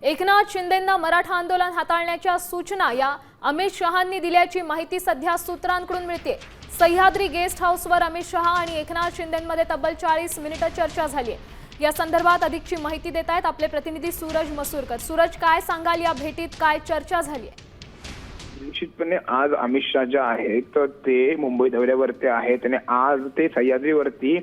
एकनाथ शिंदेंना मराठा आंदोलन हाताळण्याच्या सूचना या अमित शहांनी दिल्याची माहिती सध्या सूत्रांकडून मिळते। सह्याद्री गेस्ट हाऊसवर अमित शहा आणि एकनाथ शिंदेंमध्ये तब्बल 40 मिनिटे चर्चा झाली आहे। या संदर्भात अधिकची माहिती देत आहेत आपले प्रतिनिधी सूरज मसूरकर। सूरज, काय सांगाल, या भेटीत काय चर्चा झाली आहे? निश्चितपणे आज अमित शहा जे आहेत ते मुंबई दौऱ्यावरती आहेत आणि आज ते सह्याद्रीवरती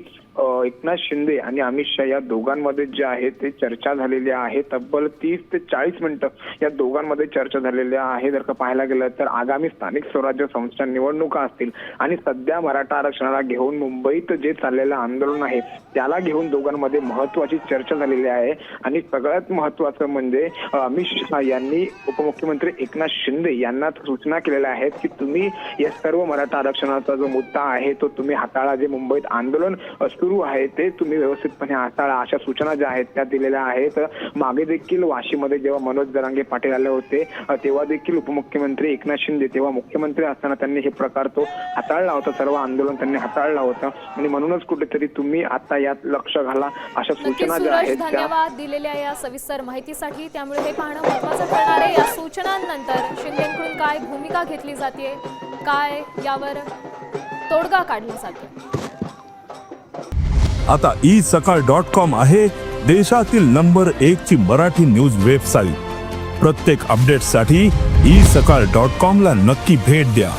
एकनाथ शिंदे आणि अमित शहा या दोघांमध्ये जे आहे ते चर्चा झालेली आहे। तब्बल 30 ते 40 मिनिटं या दोघांमध्ये चर्चा झालेली आहे। जर का पाहायला गेलं तर आगामी स्थानिक स्वराज्य संस्था निवडणुका असतील आणि सध्या मराठा आरक्षणाला घेऊन मुंबईत जे चाललेलं आंदोलन आहे त्याला घेऊन दोघांमध्ये महत्त्वाची चर्चा झालेली आहे। आणि सगळ्यात महत्त्वाचं म्हणजे अमित शहा यांनी उपमुख्यमंत्री एकनाथ शिंदे यांना सूचना केलेल्या आहेत की तुम्ही या सर्व मराठा आरक्षणाचा जो मुद्दा आहे तो तुम्ही हाताळा। जे मुंबईत आंदोलन सुरू आहे ते तुम्ही व्यवस्थितपणे हाताळा, अशा सूचना ज्या आहेत त्या दिलेल्या आहेत। मागे देखील वाशीमध्ये जेव्हा मनोज जरांगे पाटील आले होते तेव्हा देखील उपमुख्यमंत्री एकनाथ शिंदे तेव्हा मुख्यमंत्री असताना त्यांनी हे प्रकार तो हाताळला होता, सर्व आंदोलन त्यांनी हाताळला होता आणि म्हणूनच कुठेतरी तुम्ही आता यात लक्ष घाला, अशा सूचना ज्या आहेत। धन्यवाद दिलेल्या या सविस्तर माहितीसाठी। त्यामुळे हे पाहणं महत्त्वाचं ठरणार आहे या सूचनांनंतर शिंदेंकडून काय भूमिका घेतली जाते, काय यावर तोडगा काढला जातो। आता isakal.com आहे देशातील नंबर 1 ची मराठी न्यूज वेबसाईट। प्रत्येक अपडेटसाठी isakal.com ला नक्की भेट द्या।